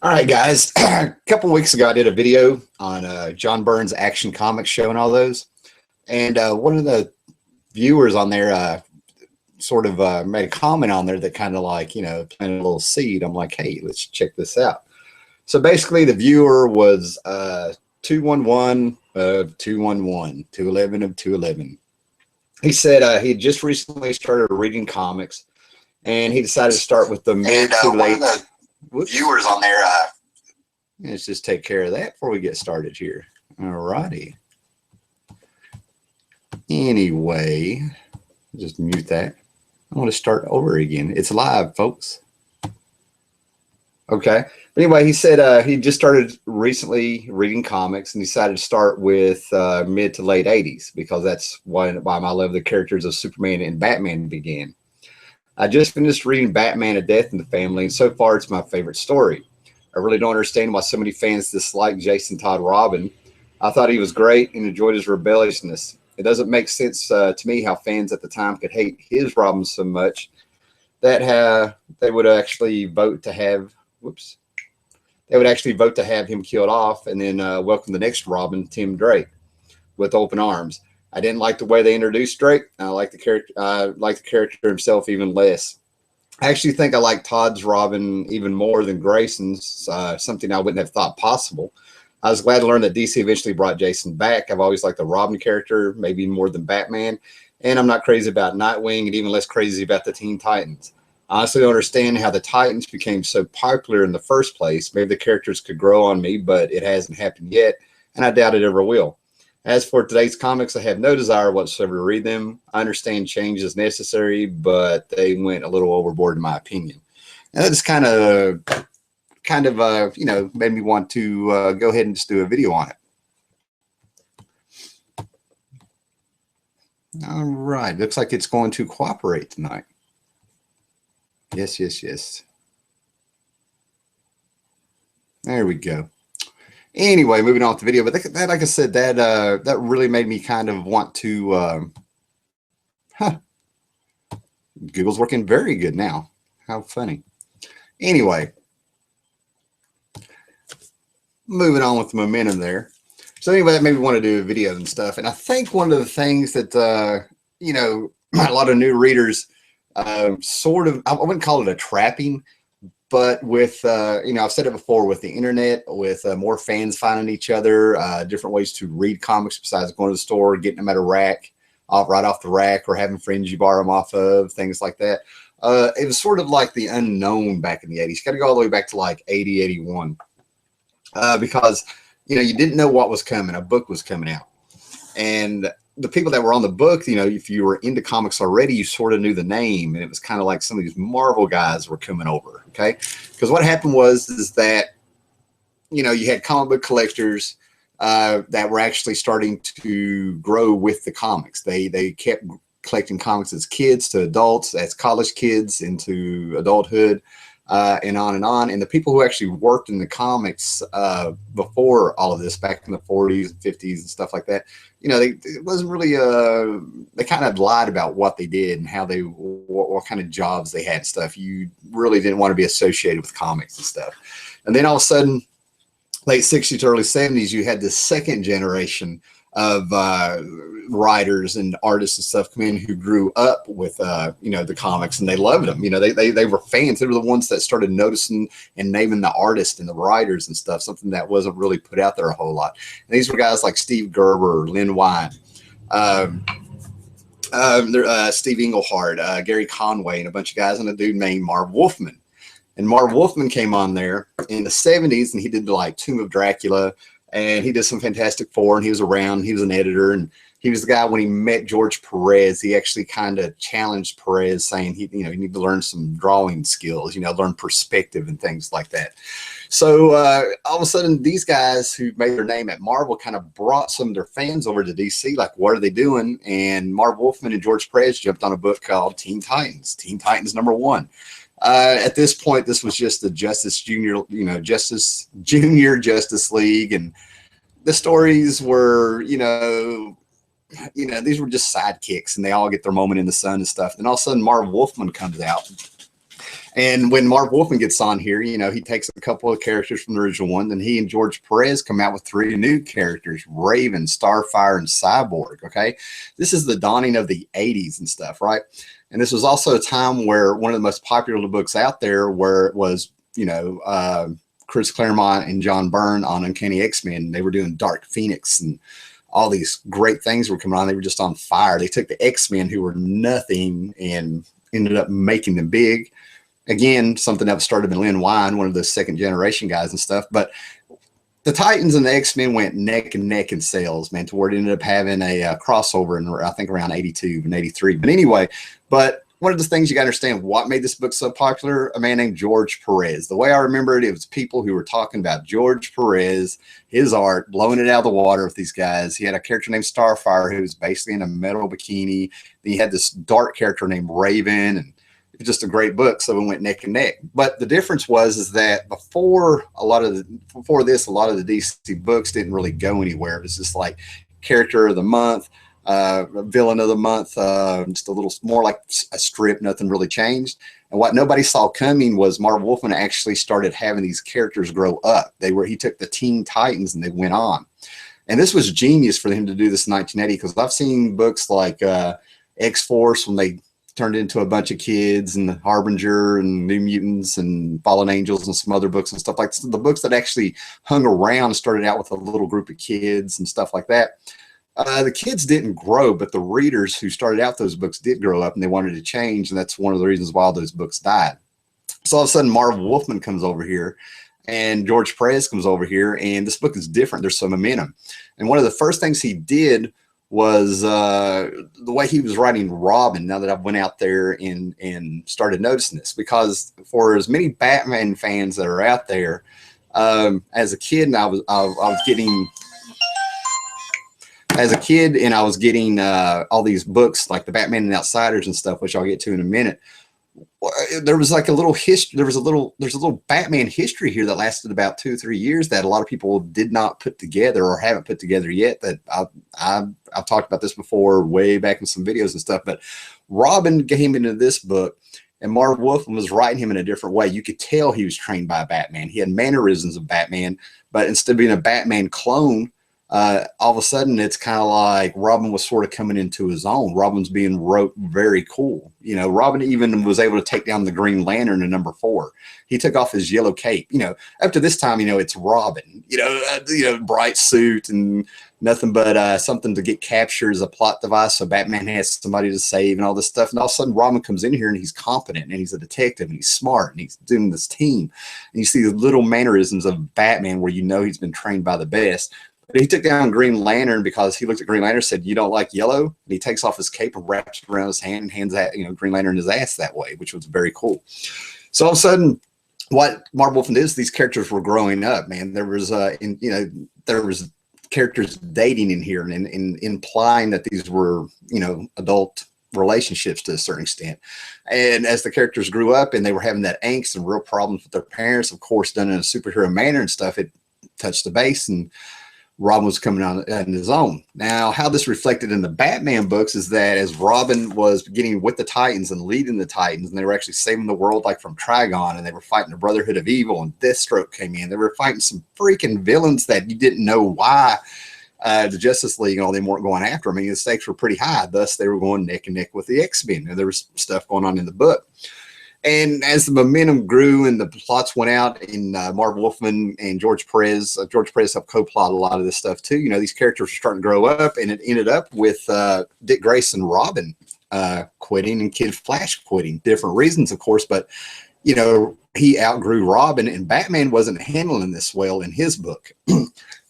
All right, guys. A couple of weeks ago, I did a video on John Byrne's Action Comics show and all those. And one of the viewers on there made a comment on there that kind of like, planted a little seed. I'm like, hey, let's check this out. So basically, the viewer was 211 of 211, 211 of 211. He said he had just recently started reading comics, and he decided to start with the mid to late. Viewers on there. Let's just take care of that before we get started here. All righty. Anyway, just mute that. I want to start over again. It's live, folks. Okay. But anyway, he said he just started recently reading comics and decided to start with mid to late 80s because that's why my love of the characters of Superman and Batman began. I just finished reading Batman: A Death in the Family, and so far it's my favorite story. I really don't understand why so many fans dislike Jason Todd Robin. I thought he was great and enjoyed his rebelliousness. It doesn't make sense to me how fans at the time could hate his Robin so much that they would actually vote to have him killed off and then welcome the next Robin, Tim Drake, with open arms. I didn't like the way they introduced Drake. I like the character. I like the character himself even less. I actually think I like Todd's Robin even more than Grayson's, something I wouldn't have thought possible. I was glad to learn that DC eventually brought Jason back. I've always liked the Robin character, maybe more than Batman. And I'm not crazy about Nightwing and even less crazy about the Teen Titans. I honestly don't understand how the Titans became so popular in the first place. Maybe the characters could grow on me, but it hasn't happened yet, and I doubt it ever will. As for today's comics, I have no desire whatsoever to read them. I understand change is necessary, but they went a little overboard in my opinion. And that just kind of made me want to go ahead and just do a video on it. All right, looks like it's going to cooperate tonight. Yes, yes, yes. There we go. Anyway, moving on with the video, but that like I said, that really made me kind of want to. Google's working very good now. How funny. Anyway, moving on with the momentum there. So anyway, that made me want to do a video and stuff. And I think one of the things that a lot of new readers I wouldn't call it a trapping. But with, I've said it before, with the internet, with more fans finding each other, different ways to read comics besides going to the store, getting them at a rack, right off the rack, or having friends you borrow them off of, things like that. It was sort of like the unknown back in the 80s. You got to go all the way back to like 80, 81. Because, you didn't know what was coming. A book was coming out. And the people that were on the book, if you were into comics already, you sort of knew the name, and it was kind of like some of these Marvel guys were coming over, okay? Because what happened is that, you had comic book collectors that were actually starting to grow with the comics. They kept collecting comics as kids to adults, as college kids into adulthood, and on and on. And the people who actually worked in the comics before all of this, back in the 40s and 50s and stuff like that, it wasn't really, they kind of lied about what they did and how what kind of jobs they had and stuff. You really didn't want to be associated with comics and stuff. And then all of a sudden, late 60s to early 70s, you had this second generation of writers and artists and stuff come in who grew up with the comics, and they loved them. They were fans. They were the ones that started noticing and naming the artists and the writers and stuff, something that wasn't really put out there a whole lot. And these were guys like Steve Gerber, Lynn Wein, Steve Englehart, Gary Conway, and a bunch of guys, and a dude named Marv Wolfman. And Marv Wolfman came on there in the 70s, and he did like Tomb of Dracula, and he did some Fantastic Four, and he was around. He was an editor, and he was the guy when he met George Perez. He actually kind of challenged Perez, saying you need to learn some drawing skills, learn perspective and things like that. So all of a sudden, these guys who made their name at Marvel kind of brought some of their fans over to DC. Like, what are they doing? And Marv Wolfman and George Perez jumped on a book called Teen Titans #1. At this point, this was just the Justice Junior Justice League, and the stories were, these were just sidekicks, and they all get their moment in the sun and stuff. Then all of a sudden, Marv Wolfman comes out, And when Marv Wolfman gets on here, you know, he takes a couple of characters from the original one, and he and George Perez come out with 3 new characters: Raven, Starfire, and Cyborg. Okay, this is the dawning of the 80s and stuff, right? And this was also a time where one of the most popular books out there, where it was, you know, Chris Claremont and John Byrne on Uncanny X-Men. They were doing Dark Phoenix and all these great things were coming on. They were just on fire. They took the X-Men, who were nothing, and ended up making them big. Again, something that started with Len Wein, one of the second generation guys and stuff. But the Titans and the X-Men went neck and neck in sales, man, to where it ended up having a crossover in, I think, around 82 and 83. But anyway, but one of the things you got to understand, what made this book so popular, a man named George Perez. The way I remember it, it was people who were talking about George Perez, his art, blowing it out of the water with these guys. He had a character named Starfire who was basically in a metal bikini. Then he had this dark character named Raven, and it was just a great book. So we went neck and neck. But the difference is that before this, a lot of the DC books didn't really go anywhere. It was just like character of the month, villain of the month, just a little more like a strip. Nothing really changed. And what nobody saw coming was Marv Wolfman actually started having these characters grow up. He took the Teen Titans and they went on. And this was genius for him to do this in 1980, because I've seen books like X-Force, when they turned into a bunch of kids, and the Harbinger and New Mutants and Fallen Angels and some other books and stuff like that. So the books that actually hung around started out with a little group of kids and stuff like that. The kids didn't grow, but the readers who started out those books did grow up, and they wanted to change. And that's one of the reasons why all those books died. So all of a sudden, Marv Wolfman comes over here, and George Perez comes over here, and this book is different. There's some momentum. And one of the first things he did was the way he was writing Robin. Now that I went out there and started noticing this, because for as many Batman fans that are out there, as a kid, and I was getting all these books like the Batman and Outsiders and stuff, which I'll get to in a minute. There was like a little history. There's a little Batman history here that lasted about 2 or 3 years that a lot of people did not put together, or haven't put together yet. That I've talked about this before, way back in some videos and stuff. But Robin came into this book, and Marv Wolfman was writing him in a different way. You could tell he was trained by Batman. He had mannerisms of Batman, but instead of being a Batman clone, all of a sudden it's kind of like Robin was sort of coming into his own. Robin's being wrote very cool. You know, Robin even was able to take down the Green Lantern in #4. He took off his yellow cape. You know, up to this time, you know, it's Robin. You know, bright suit and nothing but something to get captured as a plot device. So Batman has somebody to save and all this stuff. And all of a sudden, Robin comes in here and he's competent and he's a detective and he's smart and he's doing this team. And you see the little mannerisms of Batman where you know he's been trained by the best. But he took down Green Lantern because he looked at Green Lantern and said, "You don't like yellow?" And he takes off his cape and wraps it around his hand and hands that, you know, Green Lantern his ass that way, which was very cool. So all of a sudden, what Marv Wolfman did is these characters were growing up, man. There was, there was characters dating in here and implying that these were, you know, adult relationships to a certain extent. And as the characters grew up and they were having that angst and real problems with their parents, of course, done in a superhero manner and stuff, it touched the base, and Robin was coming on in his own. Now, how this reflected in the Batman books is that as Robin was getting with the Titans and leading the Titans, and they were actually saving the world, like from Trigon, and they were fighting the Brotherhood of Evil, and Deathstroke came in. They were fighting some freaking villains that you didn't know why the Justice League and all them weren't going after them. I mean, the stakes were pretty high. Thus, they were going neck and neck with the X-Men. And there was stuff going on in the book. And as the momentum grew and the plots went out, and Marv Wolfman and George Perez helped co-plot a lot of this stuff too. You know, these characters were starting to grow up, and it ended up with Dick Grayson, Robin quitting, and Kid Flash quitting. Different reasons, of course, but you know, he outgrew Robin, and Batman wasn't handling this well in his book.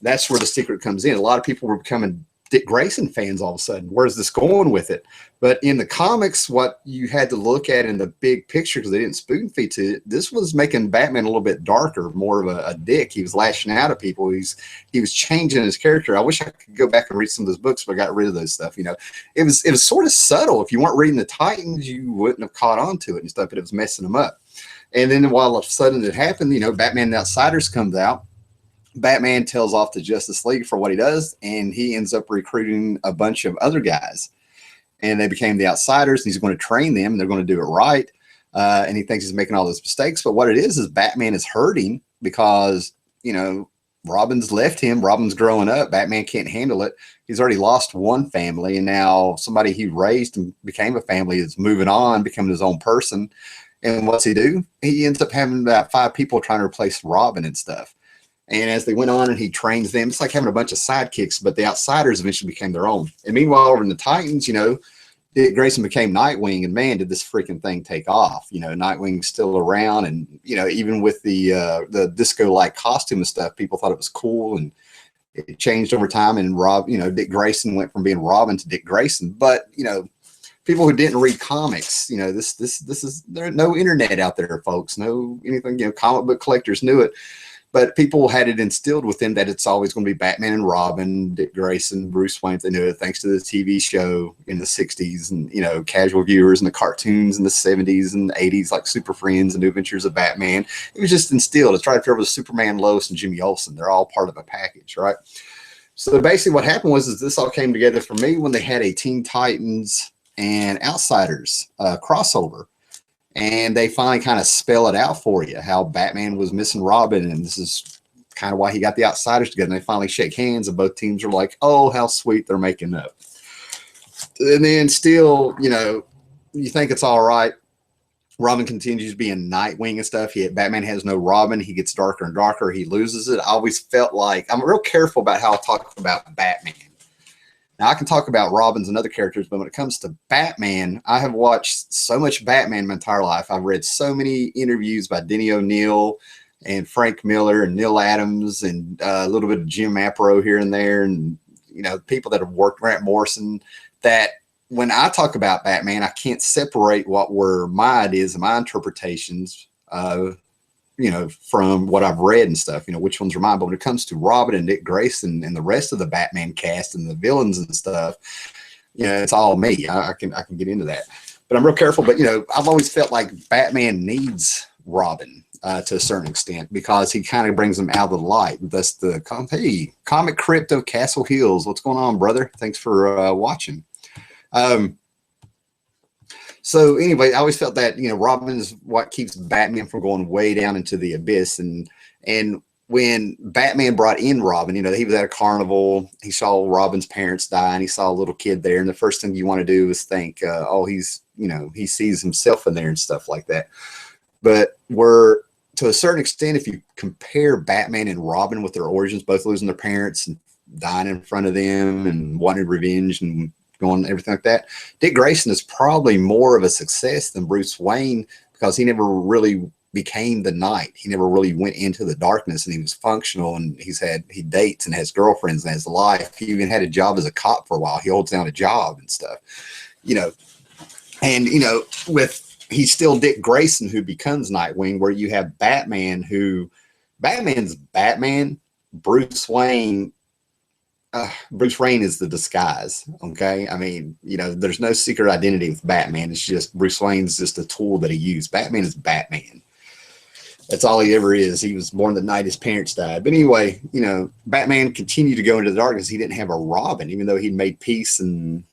That's where the secret comes in. A lot of people were becoming Dick Grayson fans all of a sudden. Where's this going with it? But in the comics, what you had to look at in the big picture, because they didn't spoon feed to it, this was making Batman a little bit darker, more of a dick. He was lashing out at people. He was changing his character. I wish I could go back and read some of those books, but I got rid of those stuff. You know, it was sort of subtle. If you weren't reading the Titans, you wouldn't have caught on to it and stuff, but it was messing them up. And then while all of a sudden it happened, you know, Batman and Outsiders comes out. Batman tells off the Justice League for what he does, and he ends up recruiting a bunch of other guys, and they became the Outsiders, and he's going to train them, and they're going to do it right. and he thinks he's making all those mistakes. But what it is Batman is hurting because, you know, Robin's left him. Robin's growing up. Batman can't handle it. He's already lost one family, and now somebody he raised and became a family is moving on, becoming his own person. And what's he do? He ends up having about 5 people trying to replace Robin and stuff. And as they went on and he trains them, it's like having a bunch of sidekicks, but the outsiders eventually became their own. And meanwhile, over in the Titans, you know, Dick Grayson became Nightwing, and man, did this freaking thing take off. You know, Nightwing's still around, and you know, even with the disco-like costume and stuff, people thought it was cool, and it changed over time. And Dick Grayson went from being Robin to Dick Grayson. But you know, people who didn't read comics, you know, this is there's no internet out there, folks. No anything. You know, comic book collectors knew it. But people had it instilled within that it's always going to be Batman and Robin, Dick Grayson, Bruce Wayne. They knew it thanks to the TV show in the 60s and, you know, casual viewers and the cartoons in the 70s and 80s like Super Friends and New Adventures of Batman. It was just instilled. It's right up there with Superman, Lois, and Jimmy Olsen. They're all part of a package, right? So basically what happened was this all came together for me when they had a Teen Titans and Outsiders crossover. And they finally kind of spell it out for you, how Batman was missing Robin. And this is kind of why he got the Outsiders together. And they finally shake hands, and both teams are like, oh, how sweet, they're making up. And then still, you know, you think it's all right. Robin continues being Nightwing and stuff. Batman has no Robin. He gets darker and darker. He loses it. I always felt like I'm real careful about how I talk about Batman. Now, I can talk about Robins and other characters, but when it comes to Batman, I have watched so much Batman my entire life. I've read so many interviews by Denny O'Neil and Frank Miller and Neil Adams and a little bit of Jim Aparo here and there, and you know, people that have worked, Grant Morrison, that when I talk about Batman, I can't separate what were my ideas and my interpretations you know, from what I've read and stuff, you know, which ones are mine. But when it comes to Robin and Dick Grayson and the rest of the Batman cast and the villains and stuff, you know, it's all me. I can get into that, but I'm real careful. But, you know, I've always felt like Batman needs Robin to a certain extent because he kind of brings them out of the light. That's the, hey, Comic Crypto Castle Hills. What's going on, brother? Thanks for watching. So anyway, I always felt that, you know, Robin is what keeps Batman from going way down into the abyss. And when Batman brought in Robin, you know, he was at a carnival. He saw Robin's parents die, and he saw a little kid there. And the first thing you want to do is think, oh, he's, you know, he sees himself in there and stuff like that. But to a certain extent, if you compare Batman and Robin with their origins, both losing their parents and dying in front of them and wanting revenge and going everything like that, Dick Grayson is probably more of a success than Bruce Wayne because he never really became the Knight. He never really went into the darkness, and he was functional, and he dates and has girlfriends and has a life. He even had a job as a cop for a while. He holds down a job and stuff, you know. And you know, he's still Dick Grayson who becomes Nightwing, where you have Batman's Batman. Bruce Wayne is the disguise. Okay. I mean, you know, there's no secret identity with Batman. It's just Bruce Wayne's just a tool that he used. Batman is Batman. That's all he ever is. He was born the night his parents died. But anyway, you know, Batman continued to go into the darkness. He didn't have a Robin, even though he'd made peace and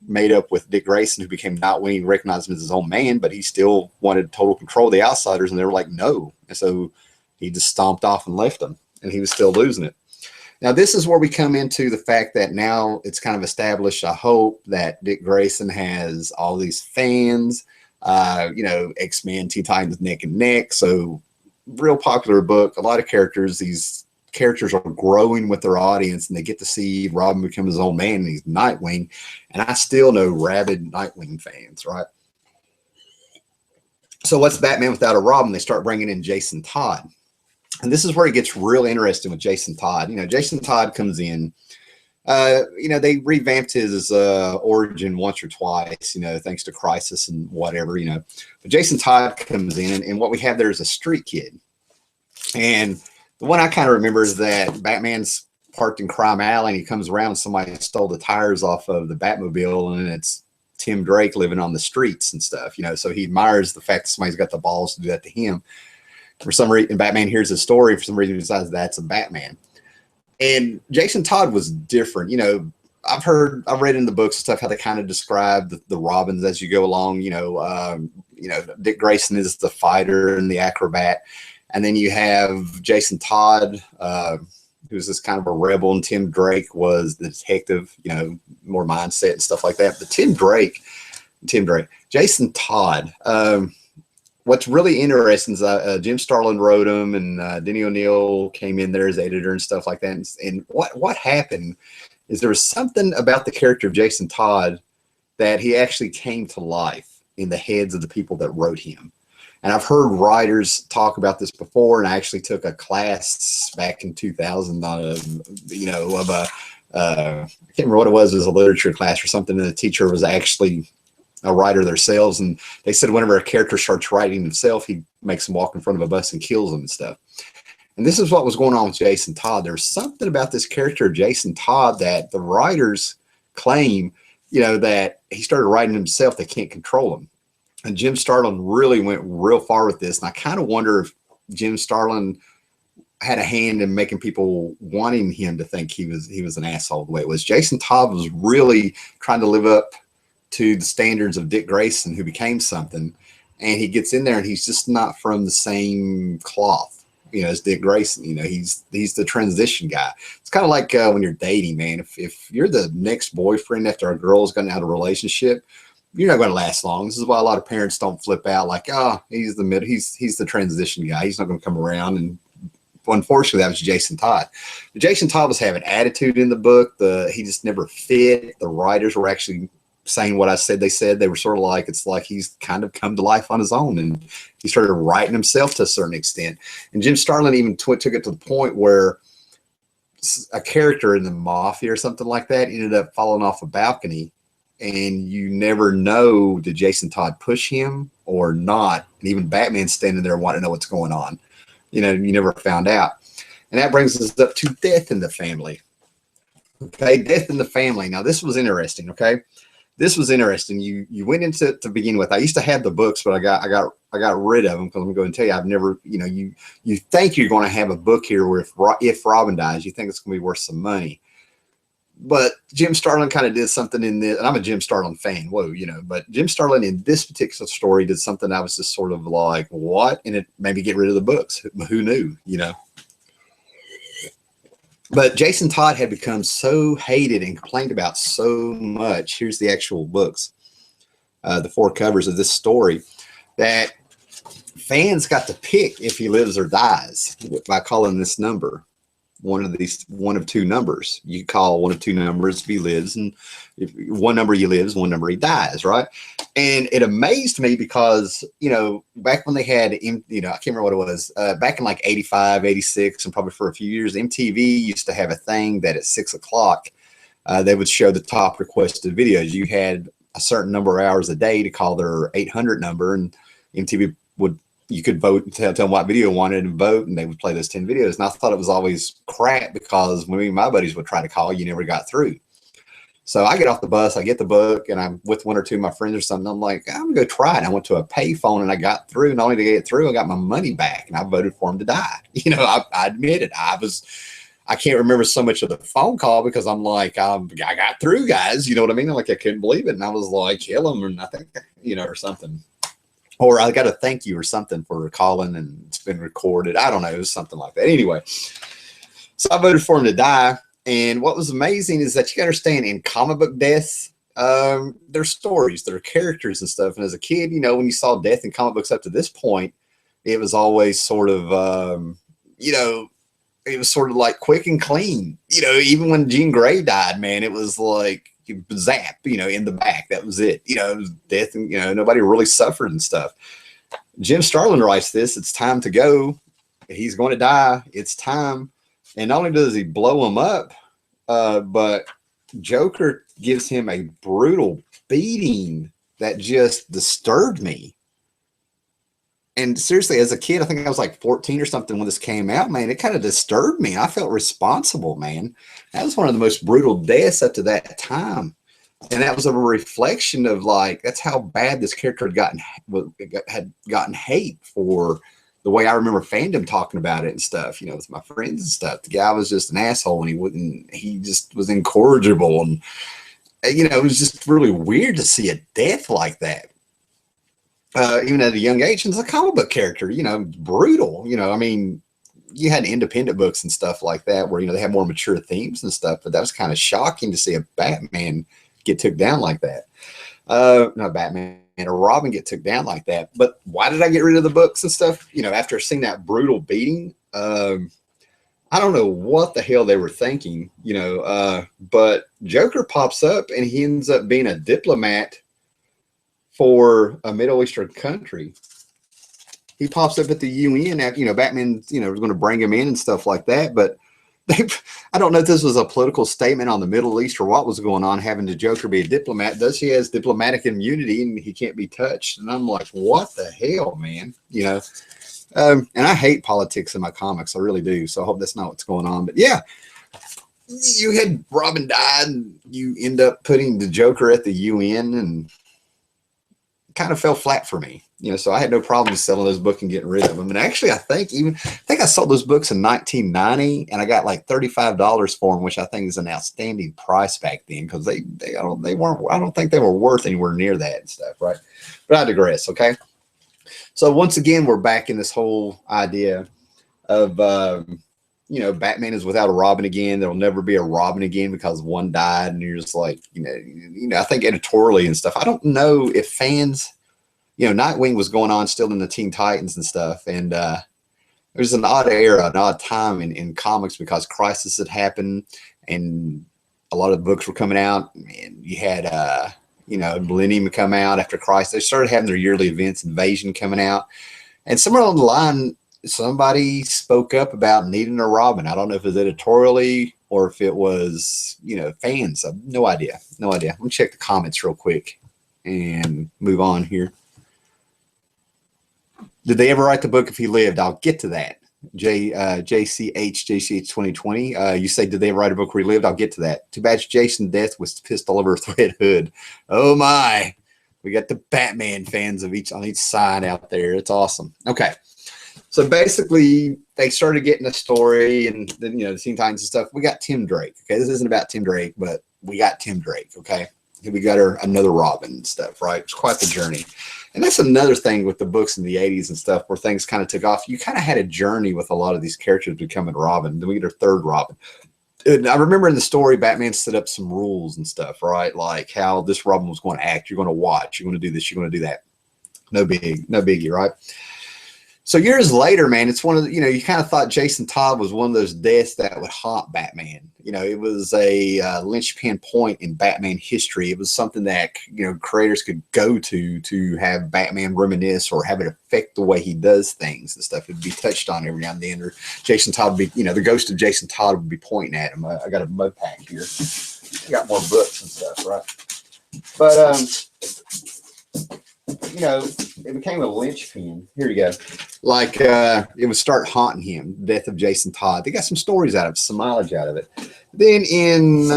made up with Dick Grayson, who became Nightwing, recognized him as his own man, but he still wanted total control of the Outsiders, and they were like, no. And so he just stomped off and left them, and he was still losing it. Now, this is where we come into the fact that now it's kind of established, I hope, that Dick Grayson has all these fans, you know, X-Men, Teen Titans neck and neck. So real popular book, a lot of characters. These characters are growing with their audience, and they get to see Robin become his own man, and he's Nightwing. And I still know rabid Nightwing fans, right? So what's Batman without a Robin? They start bringing in Jason Todd. And this is where it gets real interesting with Jason Todd. You know, Jason Todd comes in, you know, they revamped his origin once or twice, you know, thanks to Crisis and whatever, you know. But Jason Todd comes in, and what we have there is a street kid. And the one I kind of remember is that Batman's parked in Crime Alley, and he comes around and somebody stole the tires off of the Batmobile, and it's Tim Drake living on the streets and stuff, you know. So he admires the fact that somebody's got the balls to do that to him. For some reason, Batman hears his story. For some reason, he decides that's a Batman. And Jason Todd was different. You know, I've read in the books and stuff how they kind of describe the Robins as you go along. You know, you know, Dick Grayson is the fighter and the acrobat. And then you have Jason Todd, who's this kind of a rebel, and Tim Drake was the detective, you know, more mindset and stuff like that. But Jason Todd, what's really interesting is Jim Starlin wrote him, and Denny O'Neil came in there as editor and stuff like that. And what happened is there was something about the character of Jason Todd that he actually came to life in the heads of the people that wrote him. And I've heard writers talk about this before, and I actually took a class back in 2000 you know, of a, I can't remember what it was a literature class or something, and the teacher was actually a writer themselves, and they said whenever a character starts writing himself, he makes them walk in front of a bus and kills them and stuff. And this is what was going on with Jason Todd. There's something about this character, Jason Todd, that the writers claim, you know, that he started writing himself, they can't control him. And Jim Starlin really went real far with this. And I kind of wonder if Jim Starlin had a hand in making people wanting him to think he was an asshole the way it was. Jason Todd was really trying to live up to the standards of Dick Grayson, who became something. And he gets in there and he's just not from the same cloth, you know, as Dick Grayson. You know, he's the transition guy. It's kind of like when you're dating, man. If you're the next boyfriend after a girl's gotten out of a relationship, you're not going to last long. This is why a lot of parents don't flip out like, oh, he's the transition guy. He's not going to come around. And unfortunately, that was Jason Todd. But Jason Todd was having attitude in the book. He just never fit. The writers were actually saying what I said they said. They were sort of like, it's like he's kind of come to life on his own, and he started writing himself to a certain extent. And Jim Starlin even took it to the point where a character in the Mafia or something like that ended up falling off a balcony, and you never know, did Jason Todd push him or not? And even Batman's standing there wanting to know what's going on. You know, you never found out. And that brings us up to death in the family. Okay, death in the family. Now, this was interesting, okay? This was interesting. You went into it to begin with. I used to have the books, but I got rid of them because I'm going to tell you, I've never, you know, you think you're going to have a book here where if Robin dies, you think it's going to be worth some money. But Jim Starlin kind of did something in this, and I'm a Jim Starlin fan, whoa, you know, but Jim Starlin in this particular story did something I was just sort of like, what? And it made me get rid of the books. Who knew, you know? But Jason Todd had become so hated and complained about so much. Here's the actual books, the 4 covers of this story, that fans got to pick if he lives or dies by calling this number one of 2 numbers. You call one of 2 numbers if he lives, and if one number he lives, one number he dies, right? And it amazed me because, you know, back when they had, you know, I can't remember what it was, back in like 85, 86, and probably for a few years, MTV used to have a thing that at 6 o'clock, they would show the top requested videos. You had a certain number of hours a day to call their 800 number, and MTV you could vote and tell them what video you wanted and vote, and they would play those 10 videos. And I thought it was always crap because when me and my buddies would try to call, you never got through. So I get off the bus, I get the book, and I'm with 1 or 2 of my friends or something. I'm like, I'm going to go try it. I went to a pay phone and I got through. Not only to get through, I got my money back, and I voted for him to die. You know, I admit it. I can't remember so much of the phone call because I'm like, I got through, guys. You know what I mean? I'm like, I couldn't believe it. And I was like, kill him, and I think, you know, or something. Or I got to thank you or something for calling, and it's been recorded. I don't know. It was something like that. Anyway, so I voted for him to die. And what was amazing is that you got to understand, in comic book deaths, there's stories, there are characters and stuff. And as a kid, you know, when you saw death in comic books up to this point, it was always sort of, you know, it was sort of like quick and clean. You know, even when Jean Grey died, man, it was like, zap, you know, in the back. That was it. You know, it was death, and, you know, nobody really suffered and stuff. Jim Starlin writes this. It's time to go. He's going to die. It's time. And not only does he blow him up, but Joker gives him a brutal beating that just disturbed me. And seriously, as a kid, I think I was like 14 or something when this came out, man, it kind of disturbed me. I felt responsible, man. That was one of the most brutal deaths up to that time. And that was a reflection of, like, that's how bad this character had gotten hate for the way I remember fandom talking about it and stuff, you know, with my friends and stuff. The guy was just an asshole, and he just was incorrigible. And, you know, it was just really weird to see a death like that. even at a young age, as a comic book character, you know, brutal. You know, I mean, you had independent books and stuff like that where, you know, they had more mature themes and stuff, but that was kind of shocking to see a Batman get took down like that. Not Batman, a Robin get took down like that. But why did I get rid of the books and stuff? You know, after seeing that brutal beating, I don't know what the hell they were thinking, you know, but Joker pops up and he ends up being a diplomat for a Middle Eastern country. He pops up at the UN after, you know, Batman, you know, was going to bring him in and stuff like that. But I don't know if this was a political statement on the Middle East or what was going on, having the Joker be a diplomat. Does he has diplomatic immunity and he can't be touched? And I'm like, what the hell, man? You know, and I hate politics in my comics. I really do. So I hope that's not what's going on. But yeah, you had Robin died and you end up putting the Joker at the UN, and kind of fell flat for me, you know, so I had no problem selling those books and getting rid of them. And actually, I think I sold those books in 1990, and I got like $35 for them, which I think is an outstanding price back then, because they weren't, I don't think they were worth anywhere near that and stuff, right? But I digress. Okay, so once again, we're back in this whole idea of you know, Batman is without a Robin again. There'll never be a Robin again because one died, and you're just like, you know, I think editorially and stuff, I don't know if fans, you know, Nightwing was going on still in the Teen Titans and stuff, and there's an odd era, an odd time in comics because Crisis had happened, and a lot of books were coming out, and you had you know, Millennium come out after Crisis. They started having their yearly events, Invasion coming out, and somewhere along the line, somebody spoke up about needing a Robin. I don't know if it was editorially or if it was, you know, fans. No idea. No idea. Let me check the comments real quick and move on here. Did they ever write the book if he lived? I'll get to that. JCH 2020. You say, did they ever write a book where he lived? I'll get to that. Too bad Jason's death was pissed all over Thread Hood. Oh my. We got the Batman fans of on each side out there. It's awesome. Okay. So basically, they started getting a story, and then, you know, the Teen Titans and stuff. We got Tim Drake. Okay, this isn't about Tim Drake, but we got Tim Drake. Okay, and we got another Robin and stuff. Right, it's quite the journey, and that's another thing with the books in the '80s and stuff, where things kind of took off. You kind of had a journey with a lot of these characters becoming Robin. Then we get our third Robin. And I remember in the story, Batman set up some rules and stuff, right? Like how this Robin was going to act. You're going to watch. You're going to do this. You're going to do that. No biggie, right? So years later, man, it's one of the, you know, you kind of thought Jason Todd was one of those deaths that would haunt Batman. You know, it was a linchpin point in Batman history. It was something that, you know, creators could go to have Batman reminisce or have it affect the way he does things and stuff. It'd be touched on every now and then. Or Jason Todd would be, you know, the ghost of Jason Todd would be pointing at him. I got a mud pack here. I got more books and stuff, right? But, you know, it became a linchpin. Here you go. Like, it would start haunting him, death of Jason Todd. They got some stories out of it, some mileage out of it. Then in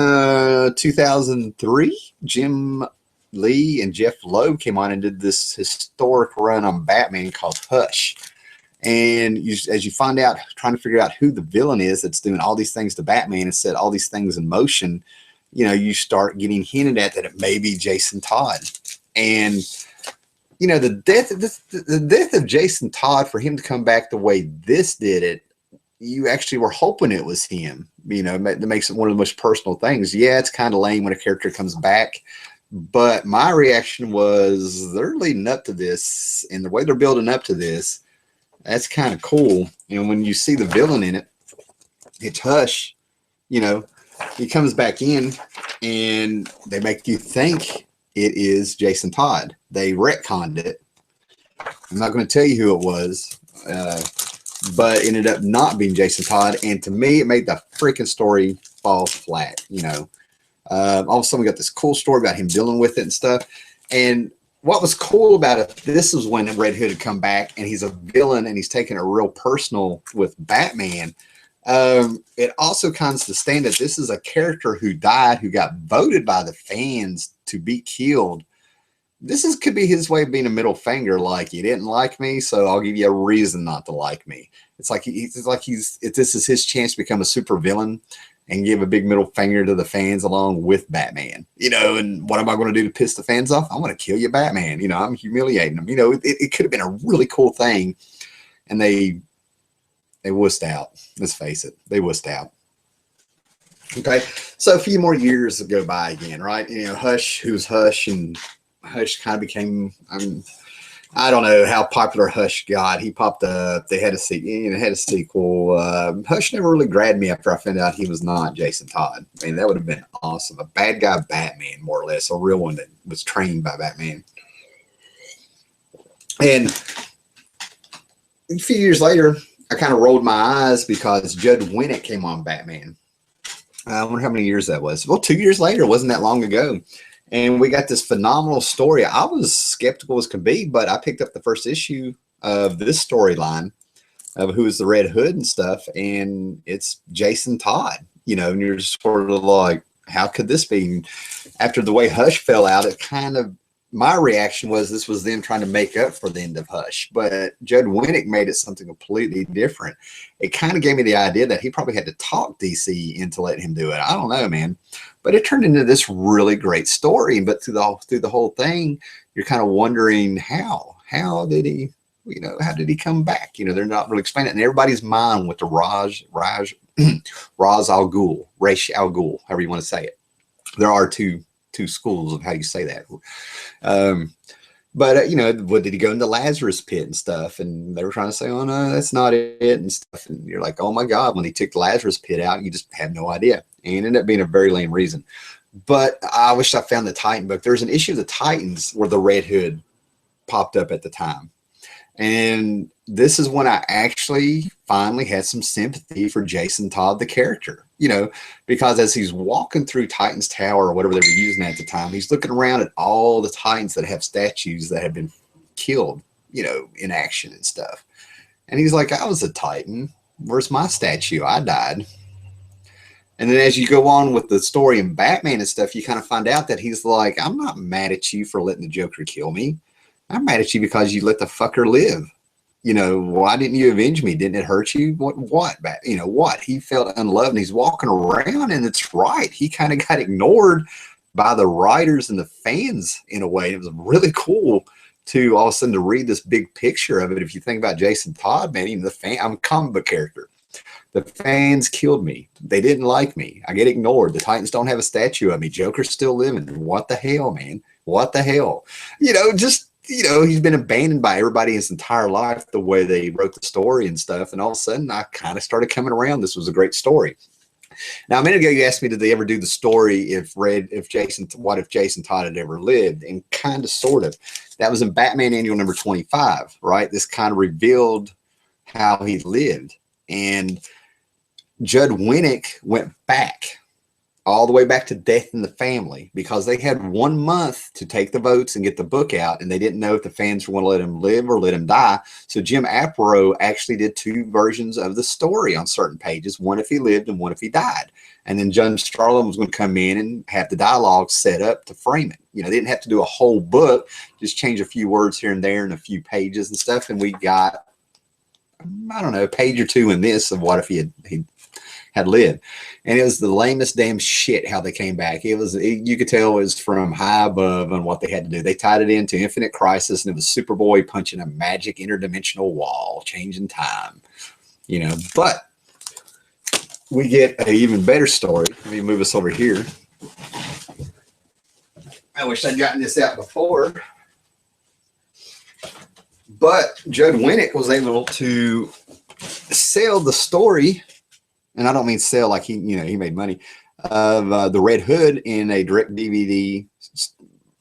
2003, Jim Lee and Jeff Loeb came on and did this historic run on Batman called Hush. And as you find out, trying to figure out who the villain is that's doing all these things to Batman and set all these things in motion, you know, you start getting hinted at that it may be Jason Todd. And you know, the death of Jason Todd, for him to come back the way this did it, you actually were hoping it was him. You know, that makes it one of the most personal things. Yeah, it's kind of lame when a character comes back, but my reaction was they're leading up to this, and the way they're building up to this, that's kind of cool. And when you see the villain in it, it's Hush. You know, he comes back in, and they make you think it is Jason Todd. They retconned it. I'm not going to tell you who it was, but it ended up not being Jason Todd. And to me, it made the freaking story fall flat. You know, all of a sudden we got this cool story about him dealing with it and stuff. And what was cool about it, this is when Red Hood had come back, and he's a villain, and he's taking it real personal with Batman. It also comes to stand that this is a character who died, who got voted by the fans to be killed. This could be his way of being a middle finger, like, you didn't like me, so I'll give you a reason not to like me. It's like this is his chance to become a super villain. and give a big middle finger to the fans along with Batman, you know. And what am I going to do to piss the fans off? I'm going to kill you, Batman. You know, I'm humiliating them. You know, it could have been a really cool thing, and they wussed out. Let's face it, they wussed out. Okay, so a few more years go by again, right? You know, Hush, who's Hush, and Hush kind of became, I don't know how popular Hush got. He popped up. They had a sequel. Hush never really grabbed me after I found out he was not Jason Todd. I mean, that would have been awesome. A bad guy Batman, more or less, a real one that was trained by Batman. And a few years later, I kind of rolled my eyes because Judd Winnick came on Batman. I wonder how many years that was. Well, 2 years later, it wasn't that long ago. And we got this phenomenal story. I was skeptical as could be, but I picked up the first issue of this storyline of who is the Red Hood and stuff. And it's Jason Todd, you know, and you're just sort of like, how could this be? After the way Hush fell out, it kind of, my reaction was this was them trying to make up for the end of Hush, but Judd Winnick made it something completely different. It kind of gave me the idea that he probably had to talk DC into letting him do it. I don't know, man, but it turned into this really great story. But through the whole thing, you're kind of wondering how did he, you know, how did he come back? You know, they're not really explaining it. In everybody's mind with the Ra's al Ghul, Ra's al Ghul, however you want to say it. There are two schools of how you say that. But you know, what did he go in the Lazarus pit and stuff? And they were trying to say, oh no, that's not it and stuff. And you're like, oh my God, when he took the Lazarus pit out, you just have no idea. And it ended up being a very lame reason. But I wish I found the Titan book. There's an issue of the Titans where the Red Hood popped up at the time. And this is when I actually finally had some sympathy for Jason Todd, the character, you know, because as he's walking through Titan's Tower or whatever they were using at the time, he's looking around at all the Titans that have statues that have been killed, you know, in action and stuff. And he's like, I was a Titan. Where's my statue? I died. And then as you go on with the story in Batman and stuff, you kind of find out that he's like, I'm not mad at you for letting the Joker kill me. I'm mad at you because you let the fucker live. You know, why didn't you avenge me? Didn't it hurt you? What? You know, what? He felt unloved and he's walking around, and it's right. He kind of got ignored by the writers and the fans in a way. It was really cool to all of a sudden to read this big picture of it. If you think about Jason Todd, man, even I'm a comic book character. The fans killed me. They didn't like me. I get ignored. The Titans don't have a statue of me. Joker's still living. What the hell, man? What the hell? You know, just, you know, he's been abandoned by everybody his entire life, the way they wrote the story and stuff. And all of a sudden, I kind of started coming around. This was a great story. Now, a minute ago, you asked me, did they ever do the story what if Jason Todd had ever lived? And kind of, sort of. That was in Batman Annual number 25, right? This kind of revealed how he lived. And Judd Winnick went back all the way back to Death in the Family because they had 1 month to take the votes and get the book out, and they didn't know if the fans were going to let him live or let him die. So Jim Aparo actually did 2 versions of the story on certain pages, one if he lived and one if he died. And then John Starlin was going to come in and have the dialogue set up to frame it. You know, they didn't have to do a whole book, just change a few words here and there and a few pages and stuff. And we got, I don't know, a page or 2 in this of what if he had lived. And it was the lamest damn shit how they came back. You could tell it was from high above on what they had to do. They tied it into Infinite Crisis, and it was Superboy punching a magic interdimensional wall, changing time, you know. But we get an even better story. Let me move us over here. I wish I'd gotten this out before. But Judd Winnick was able to sell the story, and I don't mean sell like he made money, of the Red Hood in a direct DVD,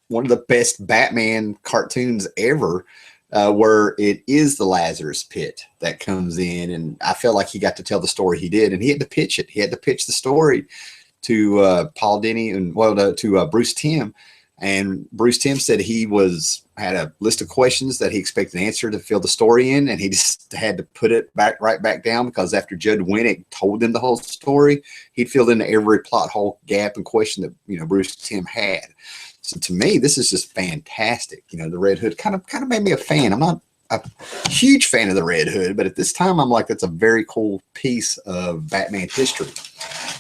one of the best Batman cartoons ever, where it is the Lazarus pit that comes in, and I felt like he got to tell the story he did, and he had to pitch it. He had to pitch the story to Paul Dini and to Bruce Timm. And Bruce Timm said he had a list of questions that he expected an answer to fill the story in, and he just had to put it right back down because after Judd Winnick told them the whole story, he'd filled in every plot hole, gap, and question that Bruce Timm had. So to me, this is just fantastic. The Red Hood kind of made me a fan. I'm not a huge fan of the Red Hood, but at this time, I'm like, that's a very cool piece of Batman history.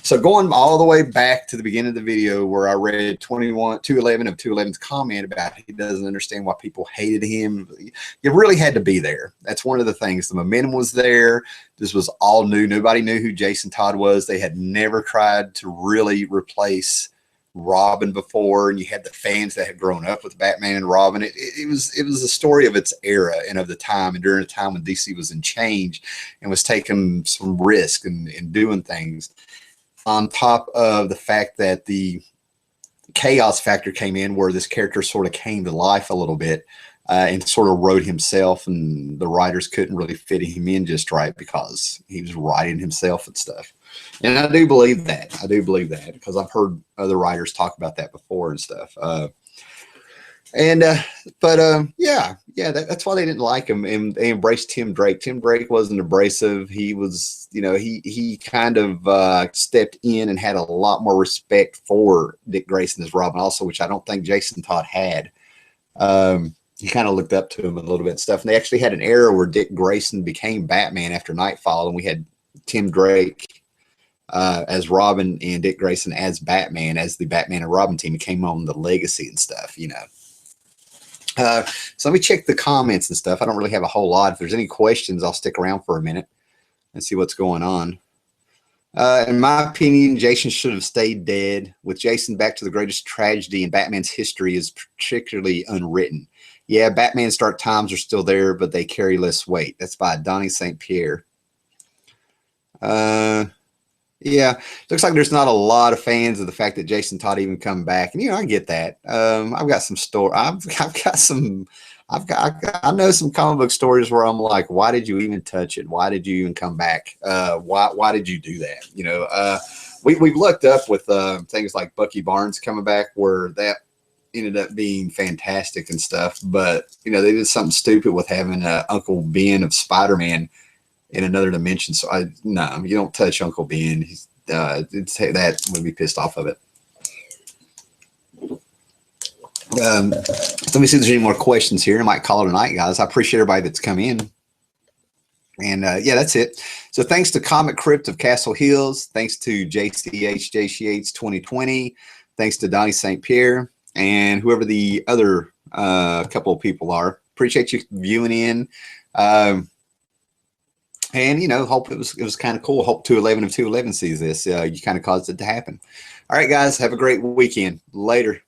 So going all the way back to the beginning of the video where I read 211 of 211's comment about he doesn't understand why people hated him. You really had to be there. That's one of the things. The momentum was there. This was all new. Nobody knew who Jason Todd was. They had never tried to really replace Robin before, and you had the fans that had grown up with Batman and Robin. It was a story of its era and of the time, and during a time when DC was in change and was taking some risk and doing things. On top of the fact that the chaos factor came in, where this character sort of came to life a little bit and sort of wrote himself, and the writers couldn't really fit him in just right because he was writing himself and stuff. And I do believe that. I do believe that because I've heard other writers talk about that before and stuff. Yeah, that's why they didn't like him, and they embraced Tim Drake. Tim Drake wasn't abrasive. He was, he kind of stepped in and had a lot more respect for Dick Grayson as Robin also, which I don't think Jason Todd had. He kind of looked up to him a little bit and stuff. And they actually had an era where Dick Grayson became Batman after Nightfall, and we had Tim Drake as Robin and Dick Grayson as Batman, as the Batman and Robin team. It came on the Legacy and stuff, So let me check the comments and stuff. I don't really have a whole lot. If there's any questions, I'll stick around for a minute and see what's going on. In my opinion, Jason should have stayed dead. With Jason back to the greatest tragedy in Batman's history is particularly unwritten. Yeah, Batman's dark times are still there, but they carry less weight. That's by Donnie St. Pierre. Yeah, looks like there's not a lot of fans of the fact that Jason Todd even come back, and I get that. I've got some story. I know some comic book stories where I'm like, why did you even touch it? Why did you even come back? Why did you do that? We've looked up with things like Bucky Barnes coming back, where that ended up being fantastic and stuff. But they did something stupid with having Uncle Ben of Spider-Man in another dimension. So no, you don't touch Uncle Ben. That would be pissed off of it. Let me see if there's any more questions here. I might call it a night, guys. I appreciate everybody that's come in. And yeah, that's it. So thanks to Comic Crypt of Castle Hills. Thanks to JCH 2020. Thanks to Donnie St. Pierre and whoever the other couple of people are. Appreciate you viewing in. And hope it was kind of cool. Hope 211 of 211 sees this. You kind of caused it to happen. All right, guys, have a great weekend. Later.